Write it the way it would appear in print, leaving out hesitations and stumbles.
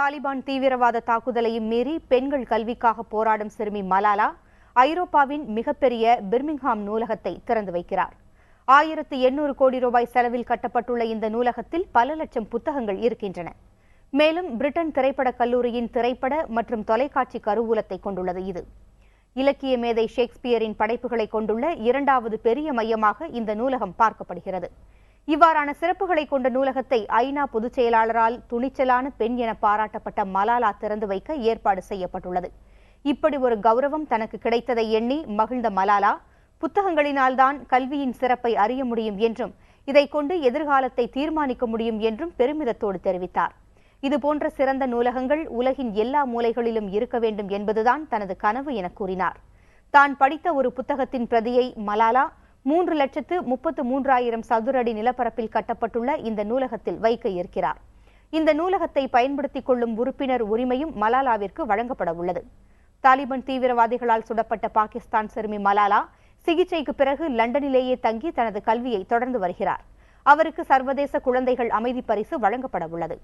தாலிபான் தீவிரவாத தாக்குதலையும் மீறி பெண்கள் கல்விக்காக போராடும் சிறுமி மலாலா ஐரோப்பாவின் மிகப்பெரிய பிர்மிங்ஹாம் நூலகத்தை திறந்து வைக்கிறார். 1800 கோடி ரூபாய் செலவில் கட்டப்பட்டுள்ள இந்த நூலகத்தில் பல லட்சம் புத்தகங்கள் இருக்கின்றன. மேலும் பிரிட்டன் திரைப்படக் கல்லூரியின் திரைப்பட மற்றும் தொலைக்காட்சி கருவூலத்தை கொண்டுள்ளது. இது இலக்கிய மேதை ஷேக்ஸ்பியரின் படைப்புகளை கொண்டுள்ள இரண்டாவது பெரிய மையமாக இந்த நூலகம் பார்க்கப்படுகிறது. இவ்வாறான சிறப்புகளை கொண்ட நூலகத்தை ஐநா பொதுச் செயலாளரால் துணிச்சலான பெண் என பாராட்டப்பட்ட மலாலா திறந்து வைக்க ஏற்பாடு செய்யப்பட்டுள்ளது. இப்படி ஒரு கௌரவம் தனக்கு கிடைத்ததை எண்ணி மகிழ்ந்த மலாலா, புத்தகங்களினால்தான் கல்வியின் சிறப்பை அறிய முடியும் என்றும் இதைக் கொண்டு எதிர்காலத்தை தீர்மானிக்க முடியும் என்றும் பெருமிதத்தோடு தெரிவித்தார். இதுபோன்ற சிறந்த நூலகங்கள் உலகின் எல்லா மூலைகளிலும் இருக்க வேண்டும் என்பதுதான் தனது கனவு என கூறினார். தான் படித்த ஒரு புத்தகத்தின் பிரதியை மலாலா 3,33,000 சதுர அடி நிலப்பரப்பில் கட்டப்பட்டுள்ள இந்த நூலகத்தில் வைக்க இருக்கிறார். இந்த நூலகத்தை பயன்படுத்திக் கொள்ளும் உறுப்பினர் உரிமையும் மலாலாவிற்கு வழங்கப்பட உள்ளது. தாலிபான் தீவிரவாதிகளால் சுடப்பட்ட பாகிஸ்தான் சிறுமி மலாலா சிகிச்சைக்கு பிறகு லண்டனிலேயே தங்கி தனது கல்வியை தொடர்ந்து வருகிறார். அவருக்கு சர்வதேச குழந்தைகள் அமைதி பரிசு வழங்கப்பட உள்ளது.